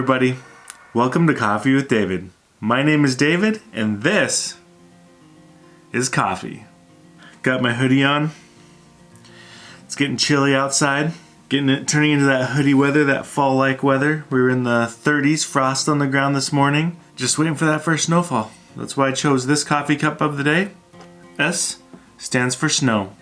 everybody. Welcome to Coffee with David. My name is David, and this is coffee. Got my hoodie on. It's getting chilly outside. Turning into that hoodie weather, that fall-like weather. We were in the 30s, frost on the ground this morning. Just waiting for that first snowfall. That's why I chose this coffee cup of the day. S stands for snow.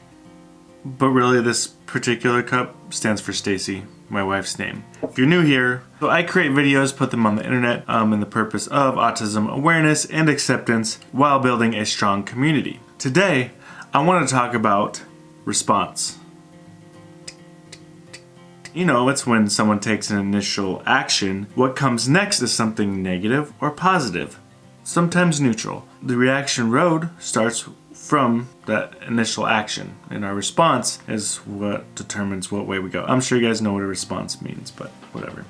But really, this particular cup stands for Stacy, my wife's name. If you're new here, so I create videos, put them on the internet in the purpose of autism awareness and acceptance while building a strong community. Today, I want to talk about response. You know, it's when someone takes an initial action. What comes next is something negative or positive, sometimes neutral. The reaction road starts from that initial action, and our response is what determines what way we go. I'm sure you guys know what a response means, but whatever.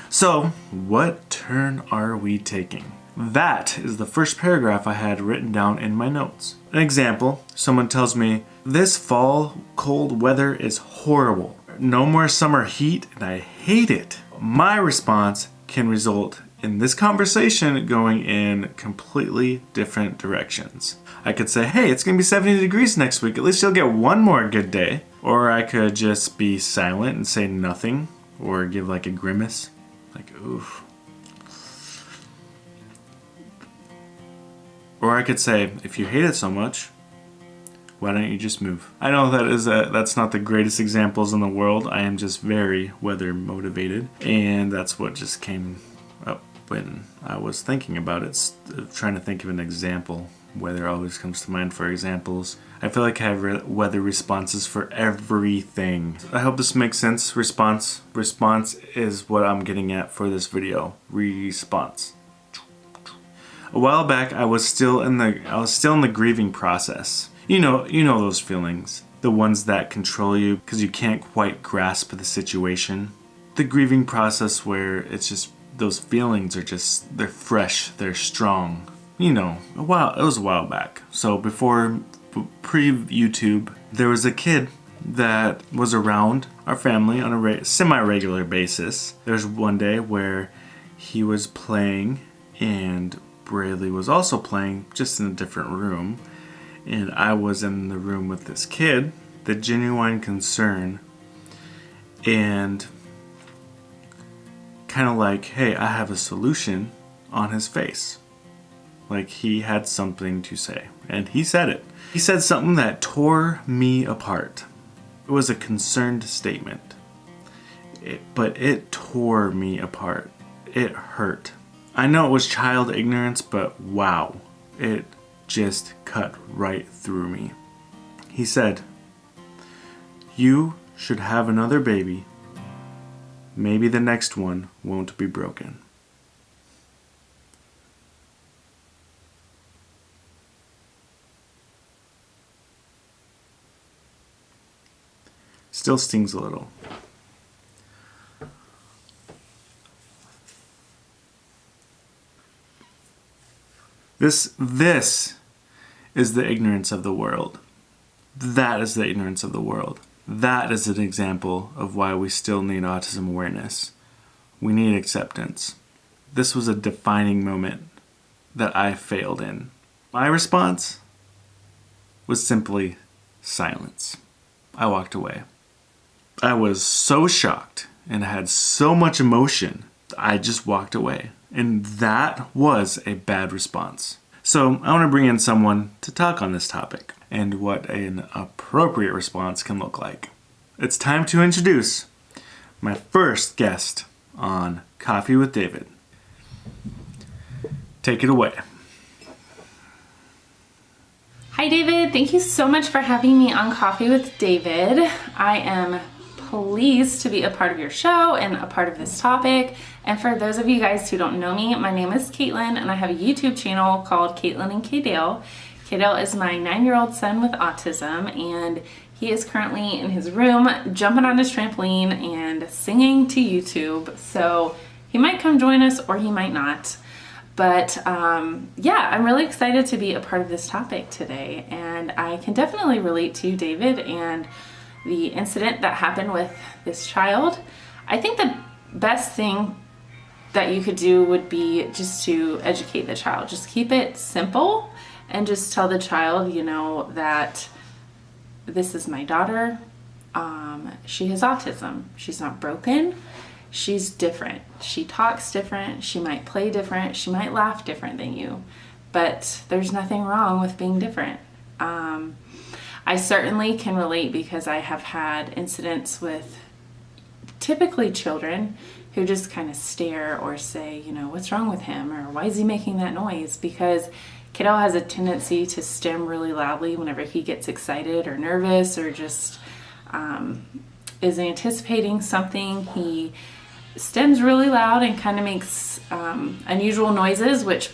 So, what turn are we taking? That is the first paragraph I had written down in my notes. An example, someone tells me, this fall cold weather is horrible. No more summer heat, and I hate it. My response can result in this conversation going in completely different directions. I could say, hey, it's gonna be 70 degrees next week. At least you'll get one more good day. Or I could just be silent and say nothing, or give like a grimace, like oof. Or I could say, if you hate it so much, why don't you just move? I know that's not the greatest examples in the world. I am just very weather motivated, and that's what just came up when I was thinking about it, trying to think of an example. Weather always comes to mind for examples. I feel like I have weather responses for everything. I hope this makes sense. Response is what I'm getting at for this video. Response. A while back, I was still in the grieving process. You know those feelings, the ones that control you because you can't quite grasp the situation. The grieving process where it's just those feelings they're fresh, they're strong. You know, it was a while back. So pre-YouTube, there was a kid that was around our family on a semi-regular basis. There's one day where he was playing and Braylee was also playing, just in a different room. And I was in the room with this kid, the genuine concern, and kind of like, hey, I have a solution on his face. Like he had something to say, and he said it. He said something that tore me apart. It was a concerned statement, but it tore me apart. It hurt. I know it was child ignorance, but wow, it just cut right through me. He said, you should have another baby. Maybe the next one won't be broken. Still stings a little. This is the ignorance of the world. That is the ignorance of the world. That is an example of why we still need autism awareness. We need acceptance. This was a defining moment that I failed in. My response was simply silence. I walked away. I was so shocked and had so much emotion, I just walked away. And that was a bad response. So I want to bring in someone to talk on this topic and what an appropriate response can look like. It's time to introduce my first guest on Coffee with David. Take it away. Hi David, thank you so much for having me on Coffee with David. I am pleased to be a part of your show and a part of this topic. And for those of you guys who don't know me, my name is Caitlin and I have a YouTube channel called Caitlin and Kaydale. Kaydale is my 9-year-old son with autism, and he is currently in his room jumping on his trampoline and singing to YouTube. So he might come join us or he might not. But yeah, I'm really excited to be a part of this topic today, and I can definitely relate to you, David, and the incident that happened with this child. I think the best thing that you could do would be just to educate the child. Just keep it simple and just tell the child, you know, that this is my daughter. She has autism. She's not broken. She's different. She talks different. She might play different. She might laugh different than you. But there's nothing wrong with being different. I certainly can relate because I have had incidents with typically children who just kind of stare or say, you know, what's wrong with him? Or why is he making that noise? Because kiddo has a tendency to stem really loudly whenever he gets excited or nervous or just is anticipating something. He stems really loud and kind of makes unusual noises, which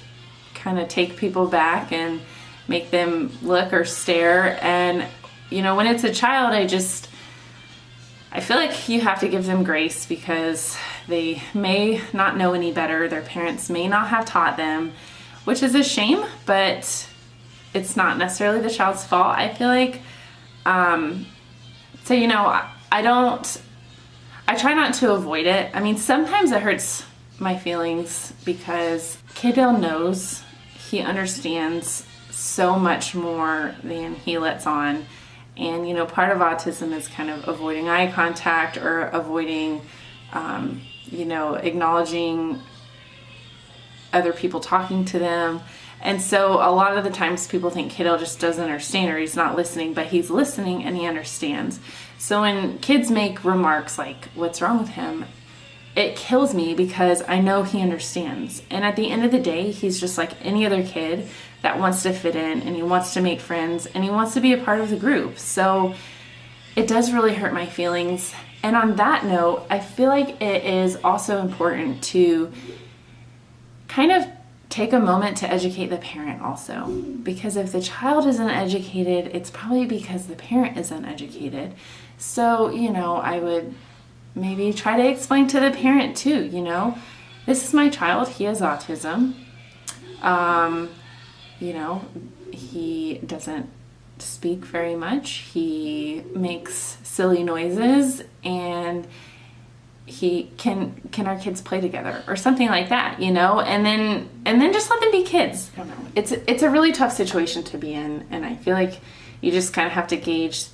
kind of take people back and make them look or stare. And, you know, when it's a child, I feel like you have to give them grace because they may not know any better. Their parents may not have taught them, which is a shame, but it's not necessarily the child's fault, I feel like. So, you know, I try not to avoid it. I mean, sometimes it hurts my feelings because kiddo knows, he understands so much more than he lets on. And, you know, part of autism is kind of avoiding eye contact or avoiding, you know, acknowledging other people talking to them. And so a lot of the times people think kiddo just doesn't understand or he's not listening, but he's listening and he understands. So when kids make remarks like, what's wrong with him? It kills me because I know he understands. And at the end of the day, he's just like any other kid that wants to fit in and he wants to make friends and he wants to be a part of the group. So it does really hurt my feelings. And on that note, I feel like it is also important to kind of take a moment to educate the parent also. Because if the child isn't educated, it's probably because the parent is uneducated. So, you know, I would maybe try to explain to the parent too, you know, this is my child, he has autism. You know, he doesn't speak very much. He makes silly noises and can our kids play together or something like that, you know, and then just let them be kids. I don't know. It's a really tough situation to be in, and I feel like you just kind of have to gauge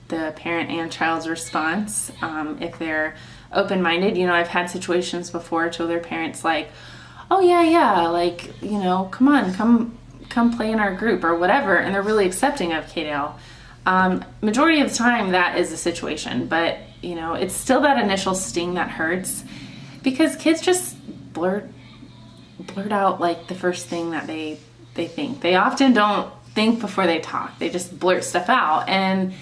the parent and child's response. If they're open-minded, you know, I've had situations before to their parents like, oh yeah, like, you know, come play in our group or whatever, and they're really accepting of kiddo. Majority of the time that is the situation, but you know, it's still that initial sting that hurts because kids just blurt out like the first thing that they think. They often don't think before they talk. They just blurt stuff out, and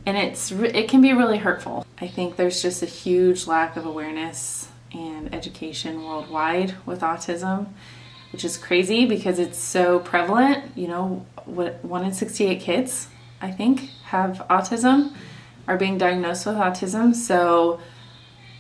it can be really hurtful. I think there's just a huge lack of awareness and education worldwide with autism, which is crazy because it's so prevalent. You know, 1 in 68 kids, I think, have autism, are being diagnosed with autism. So,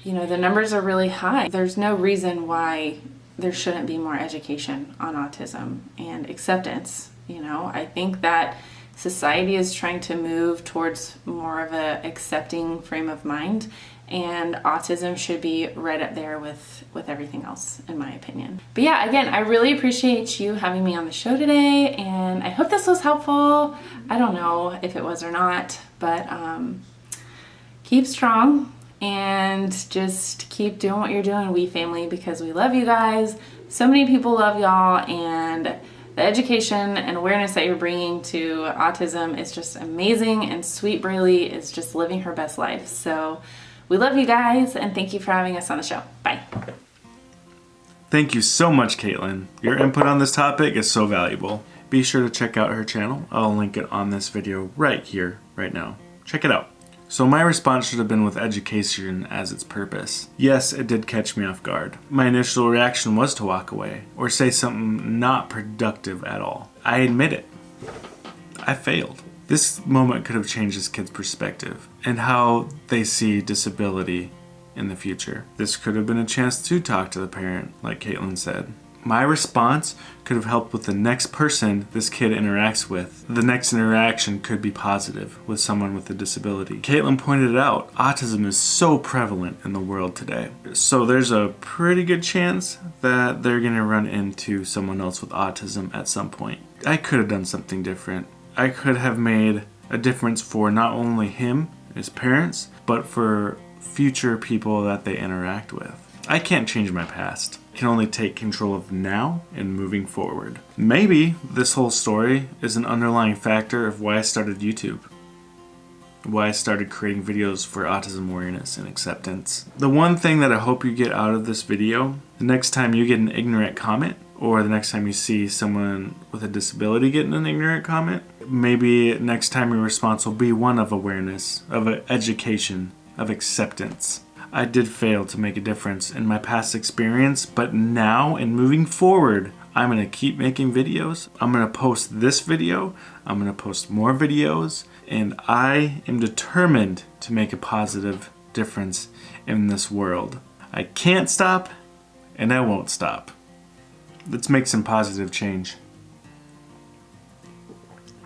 you know, the numbers are really high. There's no reason why there shouldn't be more education on autism and acceptance. You know, I think that society is trying to move towards more of a accepting frame of mind, and autism should be right up there with everything else, in my opinion. But yeah, again, I really appreciate you having me on the show today, and I hope this was helpful. I don't know if it was or not, but keep strong and just keep doing what you're doing, We Family, because we love you guys. So many people love y'all, and the education and awareness that you're bringing to autism is just amazing, and Sweet Braylee is just living her best life. So we love you guys, and thank you for having us on the show. Bye. Thank you so much, Caitlin. Your input on this topic is so valuable. Be sure to check out her channel. I'll link it on this video right here, right now. Check it out. So my response should have been with education as its purpose. Yes, it did catch me off guard. My initial reaction was to walk away or say something not productive at all. I admit it. I failed. This moment could have changed this kid's perspective and how they see disability in the future. This could have been a chance to talk to the parent, like Caitlin said. My response could have helped with the next person this kid interacts with. The next interaction could be positive with someone with a disability. Caitlin pointed out, autism is so prevalent in the world today. So there's a pretty good chance that they're gonna run into someone else with autism at some point. I could have done something different. I could have made a difference for not only him, his parents, but for future people that they interact with. I can't change my past. I can only take control of now and moving forward. Maybe this whole story is an underlying factor of why I started YouTube. Why I started creating videos for autism awareness and acceptance. The one thing that I hope you get out of this video, the next time you get an ignorant comment, or the next time you see someone with a disability getting an ignorant comment, maybe next time your response will be one of awareness, of education, of acceptance. I did fail to make a difference in my past experience, but now and moving forward, I'm gonna keep making videos. I'm gonna post this video, I'm gonna post more videos, and I am determined to make a positive difference in this world. I can't stop, and I won't stop. Let's make some positive change.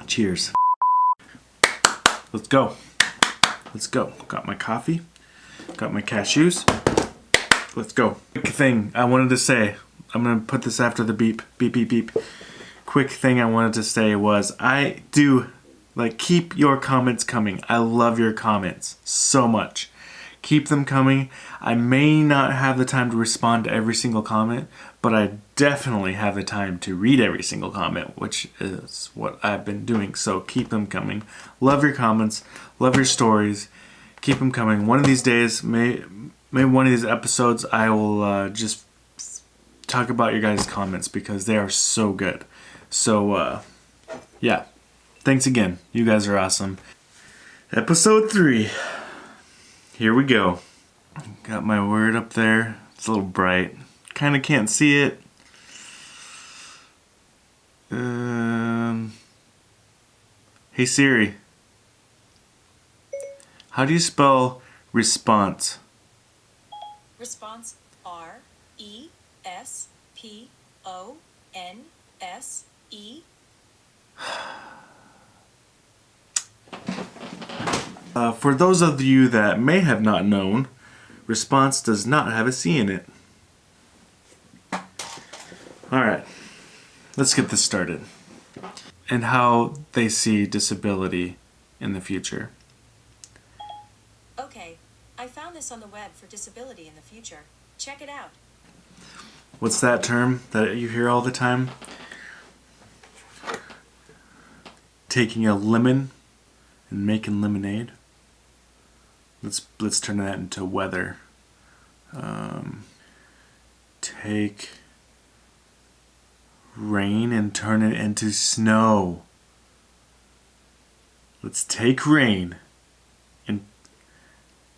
Cheers. Let's go. Let's go. Got my coffee. Got my cashews. Let's go. Quick thing I wanted to say. I'm gonna put this after the beep. Beep, beep, beep. Quick thing I wanted to say was I do keep your comments coming. I love your comments so much. Keep them coming. I may not have the time to respond to every single comment, but I definitely have the time to read every single comment, which is what I've been doing. So keep them coming. Love your comments. Love your stories. Keep them coming. One of these days, maybe one of these episodes, I will just talk about your guys' comments because they are so good. So, yeah. Thanks again. You guys are awesome. Episode 3. Here we go. Got my word up there. It's a little bright. Kind of can't see it. Hey Siri. How do you spell response? Response, R-E-S-P-O-N-S-E. For those of you that may have not known, response does not have a C in it. Alright, let's get this started. And how they see disability in the future. Okay, I found this on the web for disability in the future. Check it out. What's that term that you hear all the time? Taking a lemon and making lemonade. Let's turn that into weather. Take rain and turn it into snow. Let's take rain and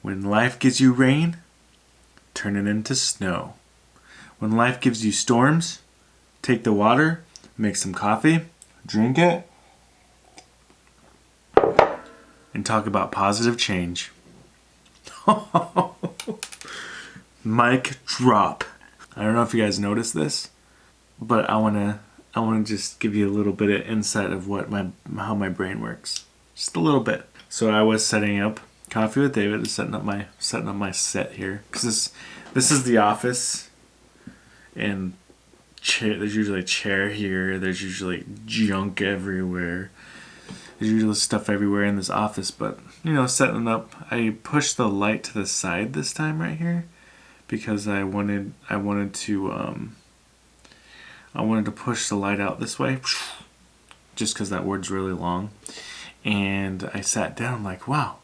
when life gives you rain, turn it into snow. When life gives you storms, take the water, make some coffee, drink it, and talk about positive change. Mic drop. I don't know if you guys noticed this, but I wanna just give you a little bit of insight of how my brain works. Just a little bit. So I was setting up Coffee with David, setting up my set here, because this is the office, and there's usually a chair here. There's usually junk everywhere. There's usually stuff everywhere in this office, but setting up, I pushed the light to the side this time right here because I wanted to push the light out this way, just because that word's really long. And I sat down, I'm like, wow,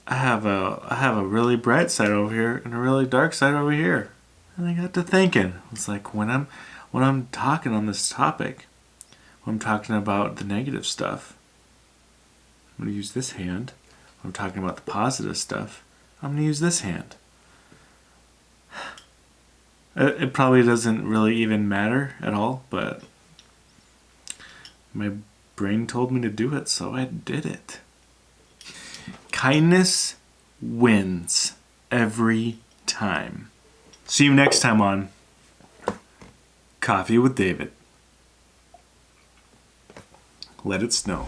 I have a really bright side over here and a really dark side over here. And I got to thinking, it's like when I'm talking on this topic, when I'm talking about the negative stuff, I'm going to use this hand. When I'm talking about the positive stuff, I'm going to use this hand. It probably doesn't really even matter at all, but my brain told me to do it, so I did it. Kindness wins every time. See you next time on Coffee with David. Let it snow.